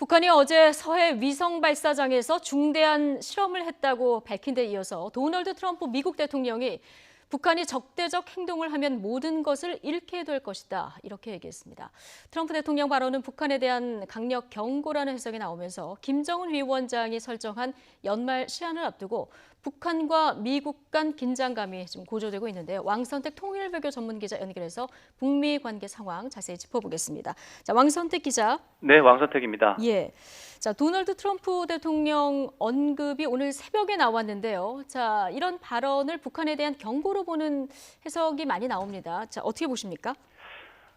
북한이 어제 서해 위성 발사장에서 중대한 실험을 했다고 밝힌 데 이어서 도널드 트럼프 미국 대통령이 북한이 적대적 행동을 하면 모든 것을 잃게 될 것이다, 이렇게 얘기했습니다. 트럼프 대통령 발언은 북한에 대한 강력 경고라는 해석이 나오면서 김정은 위원장이 설정한 연말 시한을 앞두고 북한과 미국 간 긴장감이 좀 고조되고 있는데요. 왕선택 통일외교 전문기자 연결해서 북미 관계 상황 자세히 짚어보겠습니다. 자, 왕선택 기자. 네, 왕선택입니다. 예. 자, 도널드 트럼프 대통령 언급이 오늘 새벽에 나왔는데요. 자, 이런 발언을 북한에 대한 경고로 보는 해석이 많이 나옵니다. 자, 어떻게 보십니까?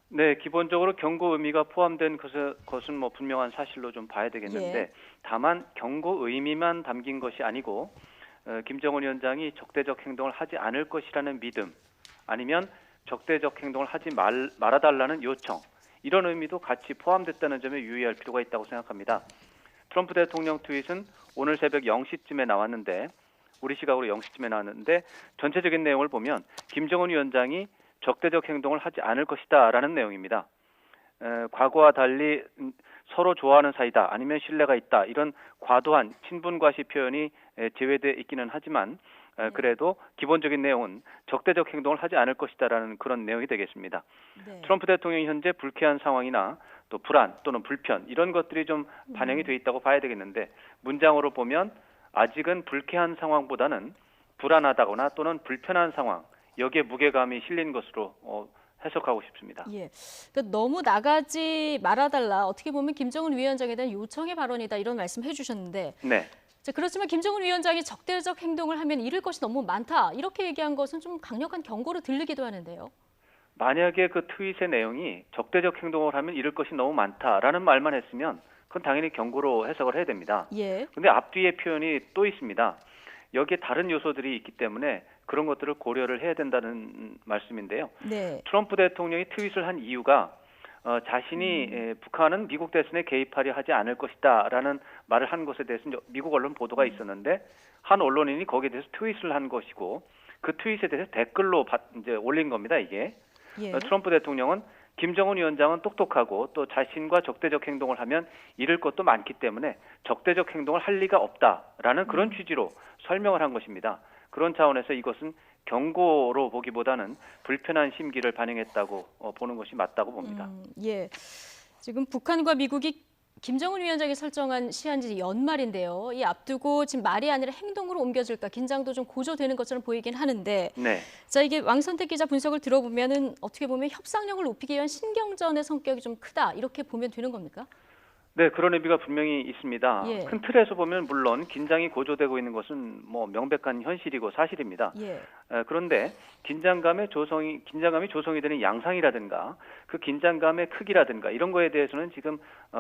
네, 기본적으로 경고 의미가 포함된 것은 뭐 분명한 사실로 좀 봐야 되겠는데, 예. 다만 경고 의미만 담긴 것이 아니고 김정은 위원장이 적대적 행동을 하지 않을 것이라는 믿음, 아니면 적대적 행동을 하지 말아달라는 요청, 이런 의미도 같이 포함됐다는 점에 유의할 필요가 있다고 생각합니다. 트럼프 대통령 트윗은 오늘 새벽 0시쯤에 나왔는데, 우리 시각으로 0시쯤에 나왔는데, 전체적인 내용을 보면 김정은 위원장이 적대적 행동을 하지 않을 것이다 라는 내용입니다. 과거와 달리 서로 좋아하는 사이다, 아니면 신뢰가 있다, 이런 과도한 친분과시 표현이 제외돼 있기는 하지만 그래도 기본적인 내용은 적대적 행동을 하지 않을 것이다라는 그런 내용이 되겠습니다. 네. 트럼프 대통령이 현재 불쾌한 상황이나 또 불안 또는 불편, 이런 것들이 좀 반영이 돼 있다고 봐야 되겠는데, 문장으로 보면 아직은 불쾌한 상황보다는 불안하다거나 또는 불편한 상황, 여기에 무게감이 실린 것으로 해석하고 싶습니다. 예. 그러니까 너무 나가지 말아달라. 어떻게 보면 김정은 위원장에 대한 요청의 발언이다, 이런 말씀 해주셨는데. 네. 자, 그렇지만 김정은 위원장이 적대적 행동을 하면 잃을 것이 너무 많다, 이렇게 얘기한 것은 좀 강력한 경고로 들리기도 하는데요. 만약에 그 트윗의 내용이 적대적 행동을 하면 잃을 것이 너무 많다라는 말만 했으면 그건 당연히 경고로 해석을 해야 됩니다. 예. 근데 앞뒤의 표현이 또 있습니다. 여기에 다른 요소들이 있기 때문에 그런 것들을 고려를 해야 된다는 말씀인데요. 네. 트럼프 대통령이 트윗을 한 이유가 자신이 북한은 미국 대선에 개입하려 하지 않을 것이다라는 말을 한 것에 대해서 미국 언론 보도가 있었는데, 한 언론인이 거기에 대해서 트윗을 한 것이고, 그 트윗에 대해서 댓글로 이제 올린 겁니다, 이게. 예. 트럼프 대통령은 김정은 위원장은 똑똑하고 또 자신과 적대적 행동을 하면 잃을 것도 많기 때문에 적대적 행동을 할 리가 없다라는 그런 취지로 설명을 한 것입니다. 그런 차원에서 이것은 경고로 보기보다는 불편한 심기를 반영했다고 보는 것이 맞다고 봅니다. 예. 지금 북한과 미국이 김정은 위원장이 설정한 시한지 연말인데요. 이 앞두고 지금 말이 아니라 행동으로 옮겨질까 긴장도 좀 고조되는 것처럼 보이긴 하는데. 네. 자, 이게 왕선택 기자 분석을 들어보면은 어떻게 보면 협상력을 높이기 위한 신경전의 성격이 좀 크다, 이렇게 보면 되는 겁니까? 네, 그런 의미가 분명히 있습니다. 예. 큰 틀에서 보면 물론 긴장이 고조되고 있는 것은 뭐 명백한 현실이고 사실입니다. 예. 그런데 긴장감이 조성이 되는 양상이라든가 그 긴장감의 크기라든가 이런 거에 대해서는 지금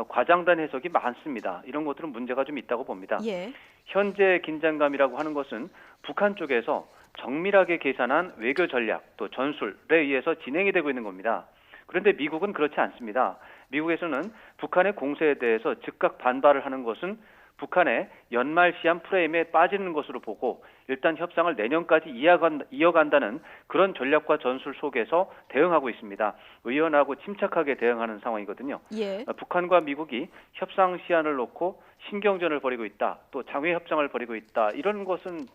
과장된 해석이 많습니다. 이런 것들은 문제가 좀 있다고 봅니다. 예. 현재 긴장감이라고 하는 것은 북한 쪽에서 정밀하게 계산한 외교 전략 또 전술에 의해서 진행이 되고 있는 겁니다. 그런데 미국은 그렇지 않습니다. 미국에서는 북한의 공세에 대해서 즉각 반발을 하는 것은 북한의 연말 시한 프레임에 빠지는 것으로 보고, 일단 협상을 내년까지 이어간다는 그런 전략과 전술 속에서 대응하고 있습니다. 의연하고 침착하게 대응하는 상황이거든요. 예. 북한과 미국이 협상 시한을 놓고 신경전을 벌이고 있다, 또 장외 협상을 벌이고 있다, 이런 것은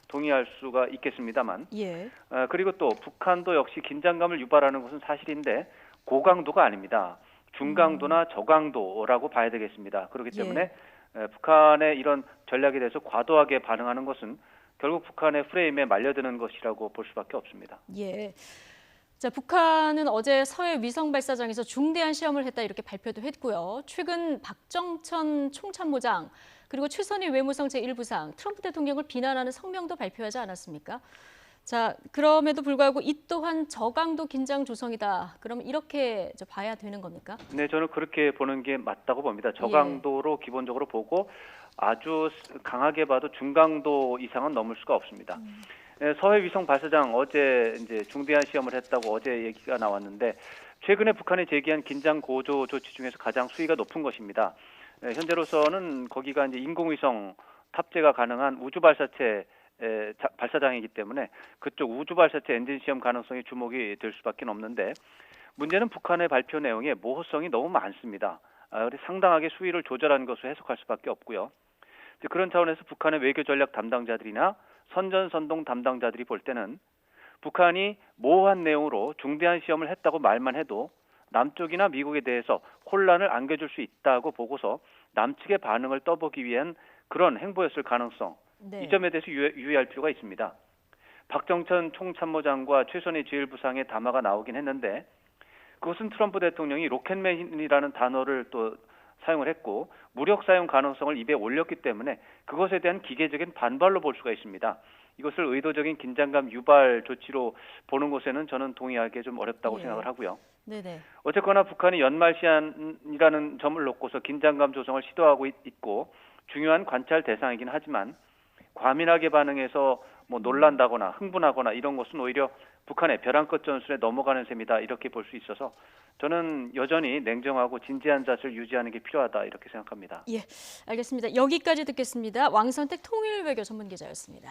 동의할 수가 있겠습니다만, 예. 그리고 또 북한도 역시 긴장감을 유발하는 것은 사실인데 고강도가 아닙니다. 중강도나 저강도라고 봐야 되겠습니다. 그렇기 때문에 북한의 이런 전략에 대해서 과도하게 반응하는 것은 결국 북한의 프레임에 말려드는 것이라고 볼 수밖에 없습니다. 예. 자, 북한은 어제 서해 위성 발사장에서 중대한 시험을 했다, 이렇게 발표도 했고요. 최근 박정천 총참모장 그리고 최선희 외무성 제1부상 트럼프 대통령을 비난하는 성명도 발표하지 않았습니까? 자, 그럼에도 불구하고 이 또한 저강도 긴장 조성이다, 그러면 이렇게 봐야 되는 겁니까? 네, 저는 그렇게 보는 게 맞다고 봅니다. 저강도로 기본적으로 보고 아주 강하게 봐도 중강도 이상은 넘을 수가 없습니다. 서해 위성 발사장 어제 이제 중대한 시험을 했다고 어제 얘기가 나왔는데, 최근에 북한이 제기한 긴장 고조 조치 중에서 가장 수위가 높은 것입니다. 현재로서는 거기가 이제 인공위성 탑재가 가능한 우주 발사체 발사장이기 때문에 그쪽 우주 발사체 엔진 시험 가능성이 주목이 될 수밖에 없는데, 문제는 북한의 발표 내용에 모호성이 너무 많습니다. 상당하게 수위를 조절한 것으로 해석할 수밖에 없고요. 이제 그런 차원에서 북한의 외교 전략 담당자들이나 선전선동 담당자들이 볼 때는 북한이 모호한 내용으로 중대한 시험을 했다고 말만 해도 남쪽이나 미국에 대해서 혼란을 안겨줄 수 있다고 보고서 남측의 반응을 떠보기 위한 그런 행보였을 가능성, 네. 이 점에 대해서 유의할 필요가 있습니다. 박정천 총참모장과 최선희 제1부상의 담화가 나오긴 했는데 그것은 트럼프 대통령이 로켓맨이라는 단어를 또 사용을 했고 무력 사용 가능성을 입에 올렸기 때문에 그것에 대한 기계적인 반발로 볼 수가 있습니다. 이것을 의도적인 긴장감 유발 조치로 보는 것에는 저는 동의하기 좀 어렵다고 예. 생각을 하고요. 네네. 어쨌거나 북한이 연말시한이라는 점을 놓고서 긴장감 조성을 시도하고 있고 중요한 관찰 대상이긴 하지만 과민하게 반응해서 놀란다거나 흥분하거나 이런 것은 오히려 북한의 벼랑끝 전술에 넘어가는 셈이다 이렇게 볼 수 있어서 저는 여전히 냉정하고 진지한 자세를 유지하는 게 필요하다 이렇게 생각합니다. 예, 알겠습니다. 여기까지 듣겠습니다. 왕선택 통일외교 전문기자였습니다.